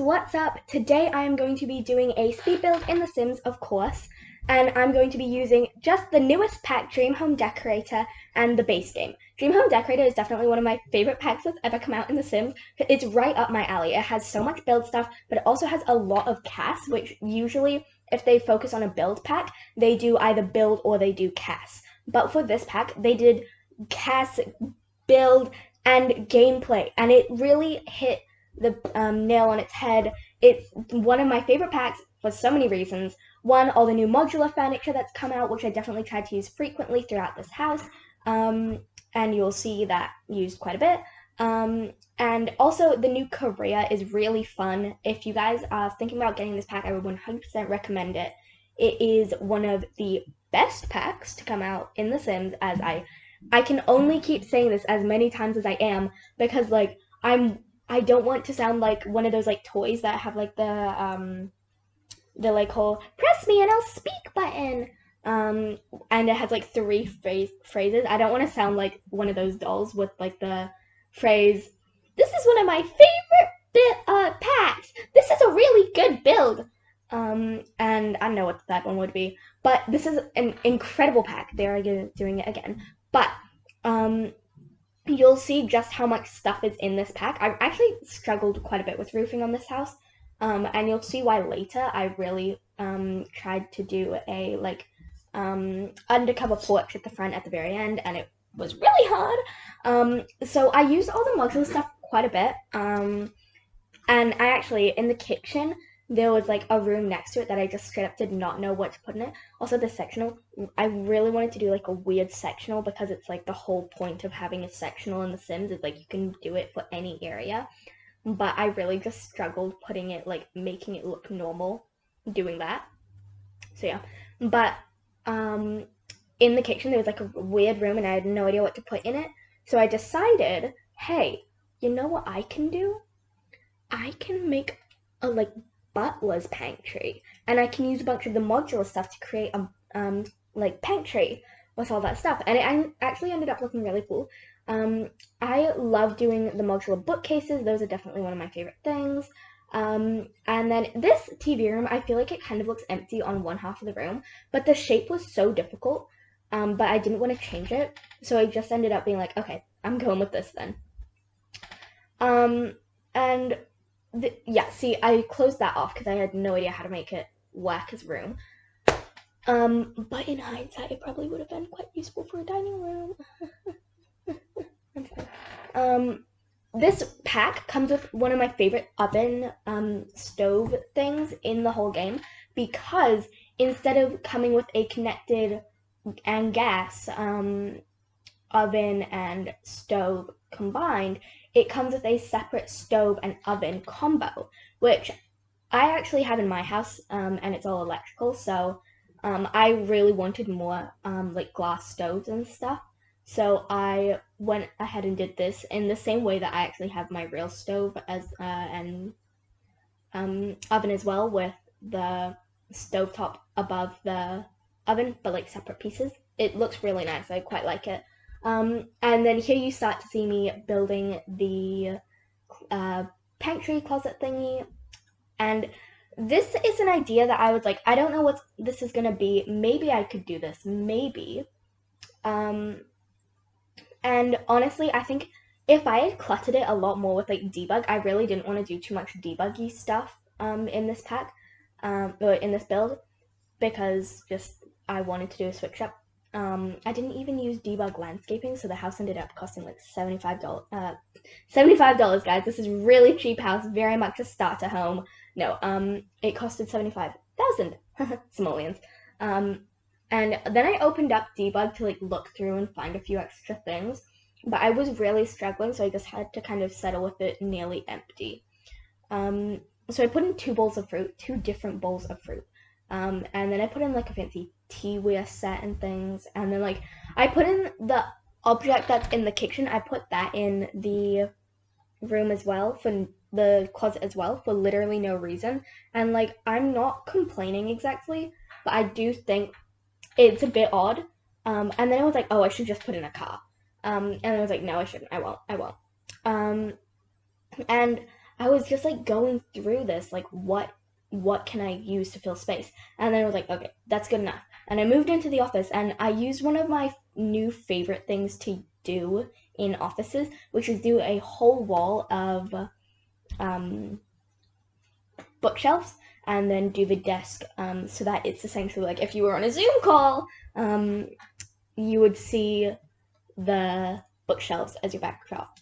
what's up? Today I am going to be doing a speed build in The Sims, of course, and I'm going to be using just the newest pack, Dream Home Decorator, and the base game. Dream Home Decorator is definitely one of my favorite packs that's ever come out in The Sims. It's right up my alley. It has so much build stuff, but it also has a lot of CAS, which usually, if they focus on a build pack, they do either build or they do CAS. But for this pack, they did CAS, build, and gameplay, and it really hit the nail on its head. It's one of my favorite packs for so many reasons. One, all the new modular furniture that's come out, which I definitely try to use frequently throughout this house, and you'll see that used quite a bit. And also, the new career is really fun. If you guys are thinking about getting this pack, I would 100% recommend it. It is one of the best packs to come out in The Sims, as I can only keep saying this as many times as I am, because like I don't want to sound like one of those like toys that have like the like whole press me and I'll speak button. And it has like three phrases. I don't want to sound like one of those dolls with like the phrase, "This is one of my favorite packs. This is a really good build." And I don't know what the third one would be, but this is an incredible pack. They're doing it again, but you'll see just how much stuff is in this pack. I've actually struggled quite a bit with roofing on this house, and you'll see why later. I really tried to do a like undercover porch at the front at the very end, and it was really hard. So I used all the modular stuff quite a bit, and I actually, in the kitchen, there was like a room next to it that I just straight up did not know what to put in it. Also, the sectional, I really wanted to do like a weird sectional because it's like the whole point of having a sectional in The Sims is like you can do it for any area. But I really just struggled putting it, like making it look normal doing that. So yeah. But in the kitchen, there was like a weird room and I had no idea what to put in it. So I decided, hey, you know what I can do? I can make a like butler's pantry, and I can use a bunch of the modular stuff to create a like pantry with all that stuff, and it actually ended up looking really cool. I love doing the modular bookcases; those are definitely one of my favorite things. And then this TV room, I feel like it kind of looks empty on one half of the room, but the shape was so difficult. But I didn't want to change it, so I just ended up being like, okay, I'm going with this then. And yeah, see, I closed that off because I had no idea how to make it work as a room. But in hindsight, it probably would have been quite useful for a dining room. This pack comes with one of my favorite oven stove things in the whole game, because instead of coming with a connected and gas oven and stove combined, it comes with a separate stove and oven combo, which I actually have in my house, and it's all electrical. So I really wanted more like glass stoves and stuff. So I went ahead and did this in the same way that I actually have my real stove as and oven as well, with the stovetop above the oven, but like separate pieces. It looks really nice. I quite like it. And then here you start to see me building the pantry closet thingy. And this is an idea that I was like, I don't know what this is gonna be. Maybe I could do this. Maybe. And honestly, I think if I had cluttered it a lot more with like debug, I really didn't want to do too much debuggy stuff in this pack, or in this build, because just I wanted to do a switch up. I didn't even use debug landscaping, so the house ended up costing like $75. $75, guys. This is really cheap house, very much a starter home. No, it costed 75,000 simoleons. And then I opened up debug to like look through and find a few extra things, but I was really struggling, so I just had to kind of settle with it nearly empty. So I put in two bowls of fruit, two different bowls of fruit. And then I put in like a fancy teaware set and things, and then like I put in the object that's in the kitchen. I put that in the room as well, for the closet as well, for literally no reason. And like I'm not complaining exactly, but I do think it's a bit odd. And then I was like, oh, I should just put in a car. And I was like, no, I shouldn't. I won't. And I was just like going through this, like what can I use to fill space? And then I was like, okay, that's good enough. And I moved into the office and I used one of my new favorite things to do in offices, which is do a whole wall of um, bookshelves and then do the desk so that it's essentially like if you were on a Zoom call, you would see the bookshelves as your backdrop.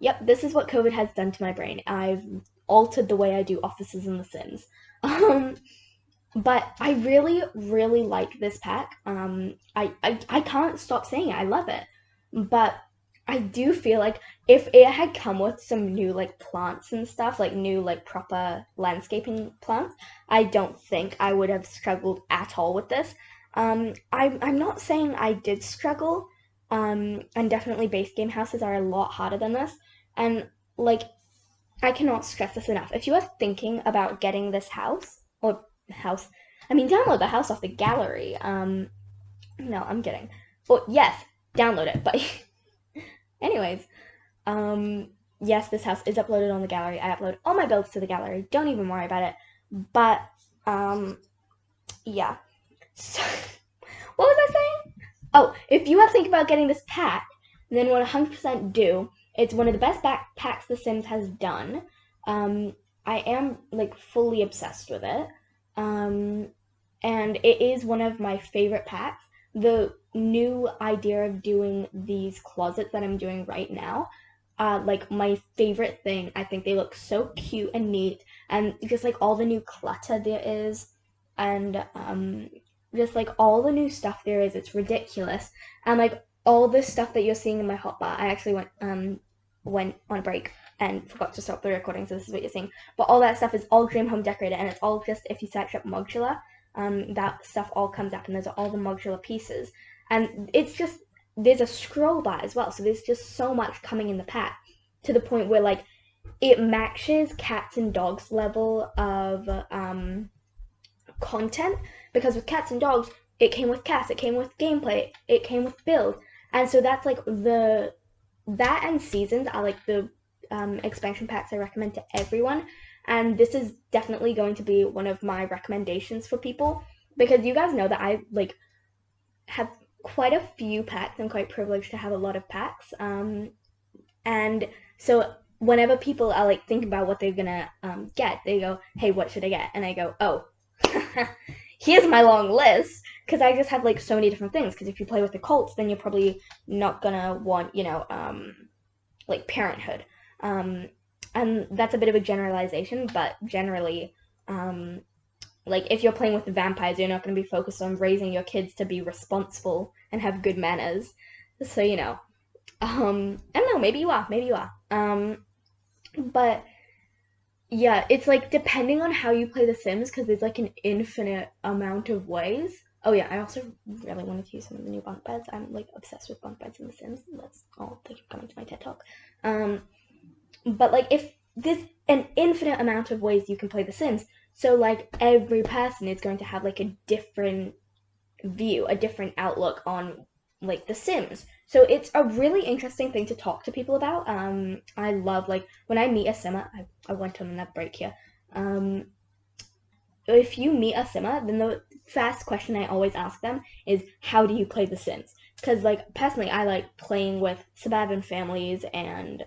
Yep, this is what COVID has done to my brain. I've altered the way I do offices in The Sims. Um, but I really, really like this pack. I can't stop saying it. I love it. But I do feel like if it had come with some new like plants and stuff, like new like proper landscaping plants, I don't think I would have struggled at all with this. I'm not saying I did struggle. And definitely base game houses are a lot harder than this. And like I cannot stress this enough. If you are thinking about getting this house or house, I mean, download the house off the gallery. No, I'm kidding. Well, yes, download it. But anyways, yes, this house is uploaded on the gallery. I upload all my builds to the gallery. Don't even worry about it. But yeah. So, what was I saying? Oh, if you are thinking about getting this pack, then 100% do. It's one of the best backpacks The Sims has done. I am like fully obsessed with it. Um, and it is one of my favorite packs. The new idea of doing these closets that I'm doing right now, like my favorite thing. I think they look so cute and neat, and just like all the new clutter there is, and just like all the new stuff there is, it's ridiculous. And like all this stuff that you're seeing in my hotbar, I actually went on a break and forgot to stop the recording, so this is what you're seeing. But all that stuff is all Dream Home Decorator, and it's all just if you search up modular, that stuff all comes up, and there's all the modular pieces, and it's just there's a scroll bar as well, so there's just so much coming in the pack to the point where like it matches cats and dogs level of content, because with cats and dogs it came with cats, it came with gameplay, it came with build, and so that's like the that and seasons are like the expansion packs I recommend to everyone. And this is definitely going to be one of my recommendations for people, because you guys know that I like have quite a few packs. I'm quite privileged to have a lot of packs. And so whenever people are like thinking about what they're gonna get, they go, "Hey, what should I get?" And I go, "Oh, here's my long list." Because I just have like so many different things. Because if you play with the Colts, then you're probably not gonna want, like Parenthood. And that's a bit of a generalization, but generally, like if you're playing with the vampires, you're not going to be focused on raising your kids to be responsible and have good manners. So I don't know, maybe you are, maybe you are. But yeah, it's like depending on how you play The Sims, because there's like an infinite amount of ways. Oh yeah, I also really wanted to use some of the new bunk beds. I'm like obsessed with bunk beds in The Sims. That's all. Thank you for coming to my TED talk. But like if there's an infinite amount of ways you can play The Sims, so like every person is going to have like a different view, a different outlook on like The Sims. So it's a really interesting thing to talk to people about. I love like when I meet a simmer. I went on another break here. If you meet a simmer, then the first question I always ask them is, "How do you play The Sims?" Because like personally, I like playing with suburban families and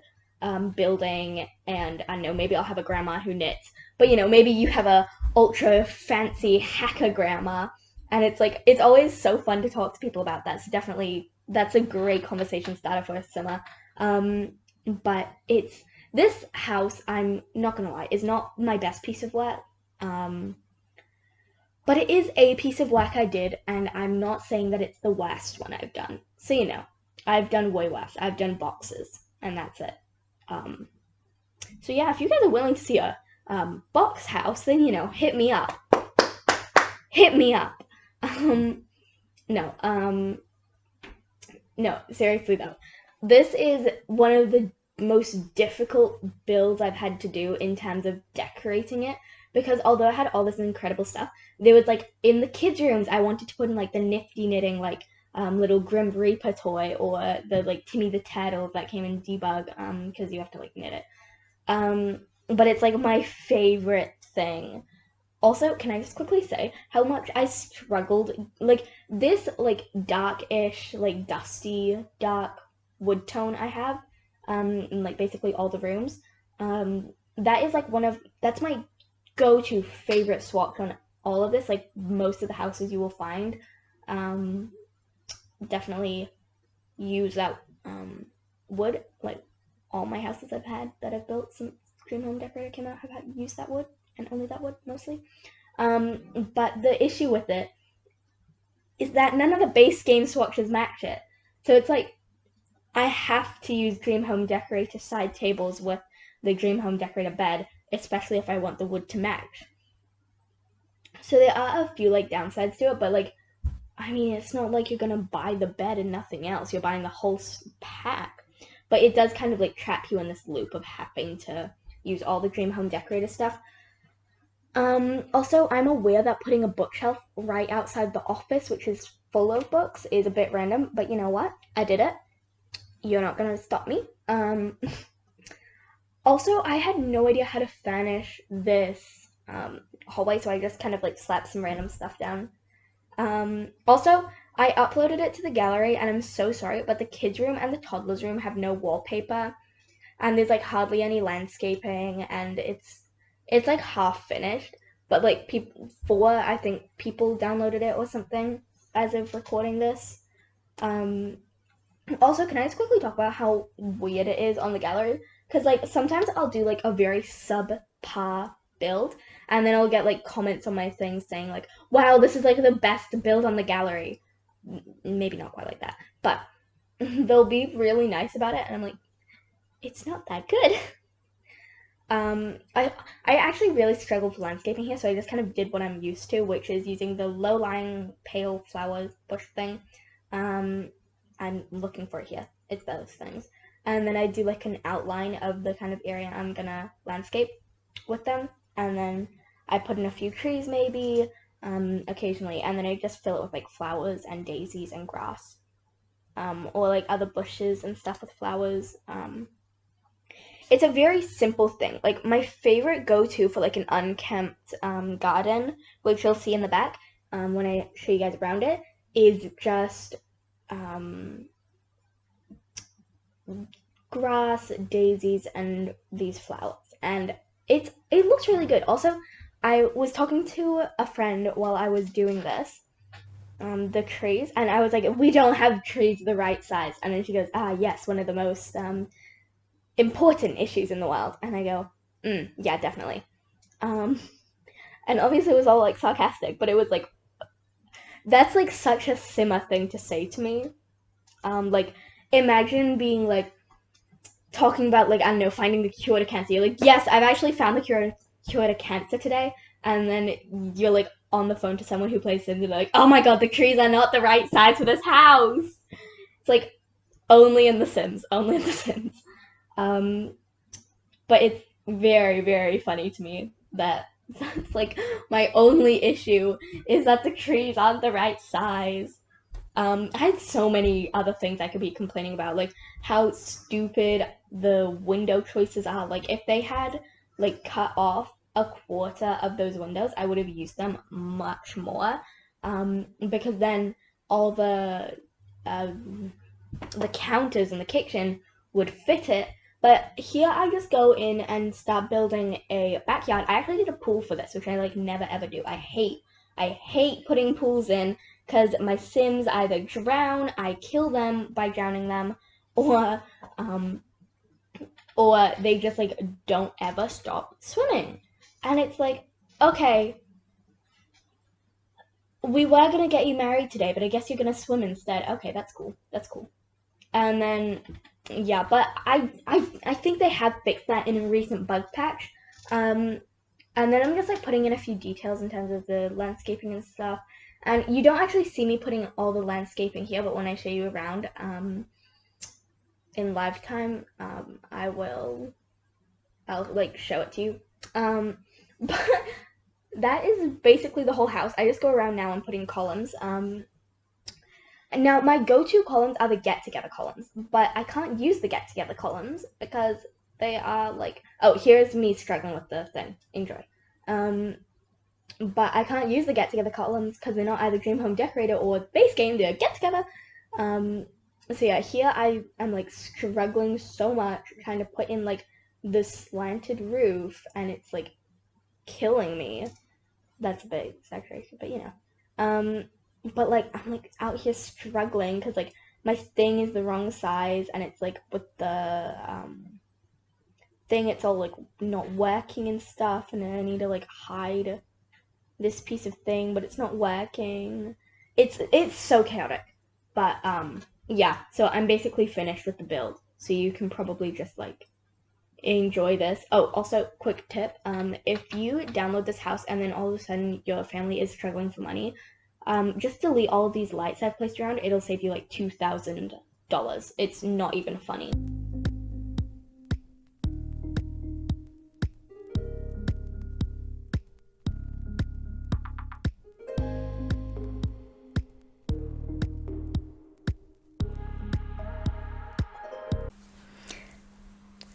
building, and I don't know, maybe I'll have a grandma who knits, but maybe you have a ultra fancy hacker grandma, and it's like it's always so fun to talk to people about that. So definitely, that's a great conversation starter for a simmer. But it's this house. I'm not gonna lie, is not my best piece of work. But it is a piece of work I did, and I'm not saying that it's the worst one I've done. So I've done way worse. I've done boxes, and that's it. Um, so yeah, if you guys are willing to see a box house, then hit me up. Hit me up. No, no, seriously though, this is one of the most difficult builds I've had to do in terms of decorating it, because although I had all this incredible stuff, there was like in the kids' rooms I wanted to put in like the nifty knitting like little Grim Reaper toy, or the like Timmy the Turtle that came in debug because you have to like knit it. But it's like my favorite thing. Also, can I just quickly say how much I struggled, like this like dark-ish, like dusty dark wood tone I have, in like basically all the rooms. That is like that's my go-to favorite swatch on all of this. Like most of the houses you will find, um, definitely use that wood. Like all my houses I've had that I've built since Dream Home Decorator came out have had used that wood and only that wood mostly. But the issue with it is that none of the base game swatches match it. So it's like I have to use Dream Home Decorator side tables with the Dream Home Decorator bed, especially if I want the wood to match. So there are a few like downsides to it, but like I mean, it's not like you're gonna buy the bed and nothing else. You're buying the whole pack. But it does kind of like trap you in this loop of having to use all the Dream Home Decorator stuff. Also, I'm aware that putting a bookshelf right outside the office, which is full of books, is a bit random, but you know what? I did it. You're not gonna stop me. Also, I had no idea how to furnish this hallway, so I just kind of like slapped some random stuff down. Also, I uploaded it to the gallery, and I'm so sorry, but the kids' room and the toddlers' room have no wallpaper, and there's like hardly any landscaping, and it's like half finished, but like people four I think people downloaded it or something as of recording this. Um, Also, can I just quickly talk about how weird it is on the gallery? Because like sometimes I'll do like a very subpar build, and then I'll get like comments on my thing saying like, "Wow, this is like the best build on the gallery." Maybe not quite like that, but they'll be really nice about it, and I'm like, "It's not that good." I actually really struggled with landscaping here, so I just kind of did what I'm used to, which is using the low-lying pale flower bush thing. Um, I'm looking for it here. It's those things. And then I do like an outline of the kind of area I'm gonna landscape with them, and then I put in a few trees maybe, occasionally, and then I just fill it with like flowers and daisies and grass, or like other bushes and stuff with flowers. It's a very simple thing. Like my favorite go-to for like an unkempt garden, which you'll see in the back when I show you guys around it, is just um, grass, daisies, and these flowers. And it looks really good. Also, I was talking to a friend while I was doing this, the trees, and I was like, we don't have trees the right size. And then she goes, ah, yes, one of the most important issues in the world. And I go, yeah, definitely. Um, and obviously it was all like sarcastic, but it was like that's like such a simmer thing to say to me. Like imagine being like talking about like I don't know finding the cure to cancer. You're like, yes, I've actually found the cure to cancer today, and then you're like on the phone to someone who plays Sims and they're like, oh my god, the trees are not the right size for this house. It's like only in the Sims, only in the Sims. Um, but it's very very funny to me that that's like my only issue is that the trees aren't the right size. I had so many other things I could be complaining about, like how stupid the window choices are. Like if they had like cut off a quarter of those windows, I would have used them much more. Because then all uh, the counters in the kitchen would fit it. But here I just go in and start building a backyard. I actually did a pool for this, which I like never ever do. I hate putting pools in because my Sims either drown, I kill them by drowning them, or um or they just like don't ever stop swimming. And it's like, okay, we were gonna get you married today, but I guess you're gonna swim instead. Okay, that's cool. That's cool. And then yeah, but I think they have fixed that in a recent bug patch. Um, and then I'm just like putting in a few details in terms of the landscaping and stuff. And you don't actually see me putting all the landscaping here, but when I show you around in live time, I'll like show it to you. But that is basically the whole house. I just go around now and putting columns. And now my go-to columns are the get-together columns, but I can't use the get-together columns because they are like, oh, here's me struggling with the thing. Enjoy. But I can't use the get together columns because they're not either Dream Home Decorator or base game, they're get together. So yeah, here I am like struggling so much trying to put in like the slanted roof, and it's like killing me. That's a bit exaggeration, but you know. But like I'm like out here struggling because like my thing is the wrong size, and it's like with the thing, it's all like not working and stuff, and then I need to like hide this piece of thing, but it's not working. It's so chaotic. But yeah, so I'm basically finished with the build. So you can probably just like enjoy this. Oh, also quick tip, if you download this house and then all of a sudden your family is struggling for money, just delete all of these lights I've placed around. It'll save you like $2,000. It's not even funny.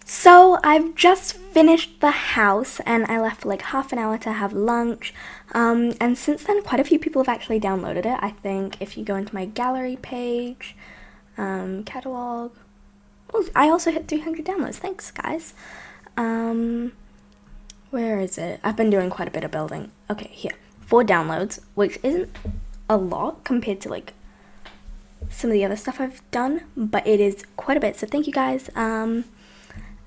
So I've just finished the house and I left for like half an hour to have lunch. And since then, quite a few people have actually downloaded it. I think if you go into my gallery page, catalog. Oh, I also hit 300 downloads. Thanks, guys. Where is it? I've been doing quite a bit of building. Okay, here. 4 downloads, which isn't a lot compared to like some of the other stuff I've done, but it is quite a bit. So thank you guys.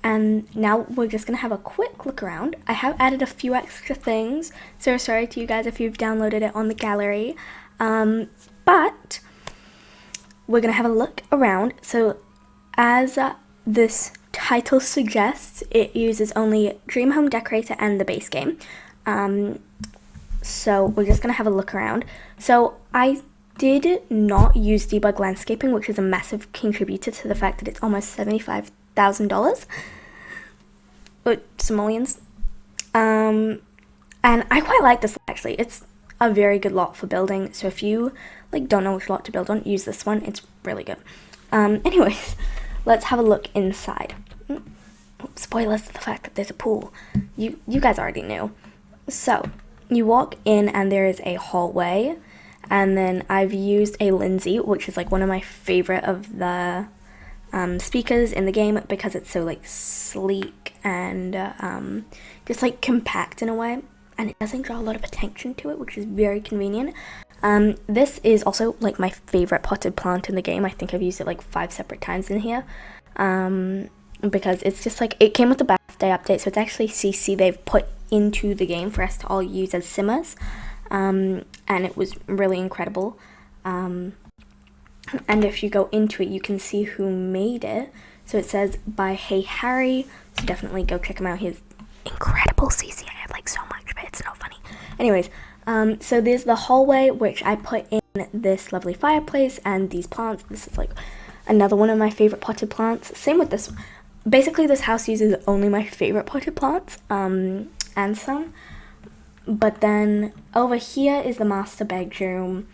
And now we're just going to have a quick look around. I have added a few extra things, so sorry to you guys if you've downloaded it on the gallery. But we're going to have a look around. So as this title suggests, it uses only Dream Home Decorator and the base game. So we're just going to have a look around. So I did not use debug landscaping, which is a massive contributor to the fact that it's almost $75,000 simoleons. And I quite like this actually. It's a very good lot for building. So if you like don't know which lot to build on, use this one. It's really good. Anyways, let's have a look inside. Spoilers to the fact that there's a pool. You guys already knew. So you walk in and there is a hallway, and then I've used a Lindsay, which is like one of my favorite of the speakers in the game because it's so like sleek and just like compact in a way, and it doesn't draw a lot of attention to it, which is very convenient. This is also like my favorite potted plant in the game. I think I've used it like 5 separate times in here because it's just like, it came with the birthday update, so it's actually CC they've put into the game for us to all use as simmers, and it was really incredible. And if you go into it, you can see who made it. So it says by Hey Harry, so definitely go check him out. He has incredible CC. I have like so much, but it's not funny. Anyways, so there's the hallway, which I put in this lovely fireplace and these plants. This is like another one of my favorite potted plants. Same with this one. Basically, this house uses only my favorite potted plants, and some. But then over here is the master bedroom.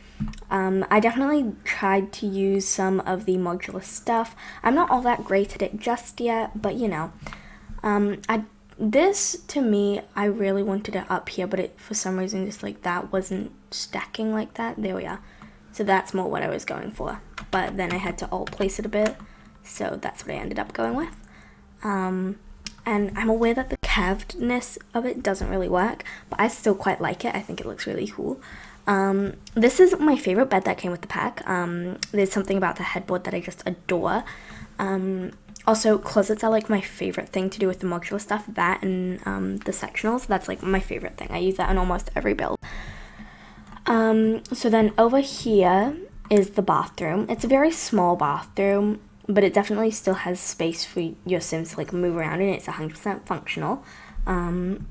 I definitely tried to use some of the modular stuff. I'm not all that great at it just yet, but you know. This, to me, I really wanted it up here, but it, for some reason, just like that wasn't stacking like that. There we are. So that's more what I was going for. But then I had to alt place it a bit, so that's what I ended up going with. And I'm aware that the curvedness of it doesn't really work, but I still quite like it. I think it looks really cool. This is my favorite bed that came with the pack. There's something about the headboard that I just adore. Also, closets are like my favorite thing to do with the modular stuff. That and the sectionals, that's like my favorite thing. I use that on almost every build. So then over here is the bathroom. It's a very small bathroom, but it definitely still has space for your Sims to like move around in. It's 100% functional. And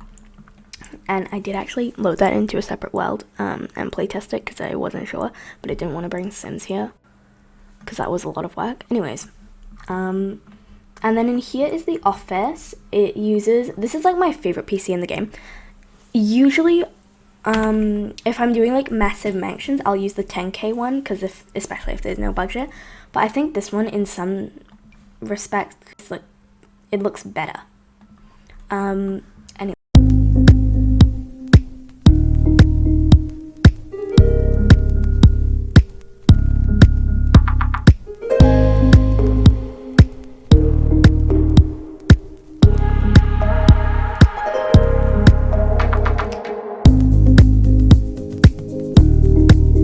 I did actually load that into a separate world and play test it because I wasn't sure, but I didn't want to bring Sims here because that was a lot of work. Anyways, and then in here is the office. It uses, this is like my favorite PC in the game. Usually, if I'm doing like massive mansions, I'll use the 10K one because especially if there's no budget. But I think this one, in some respects, it looks better.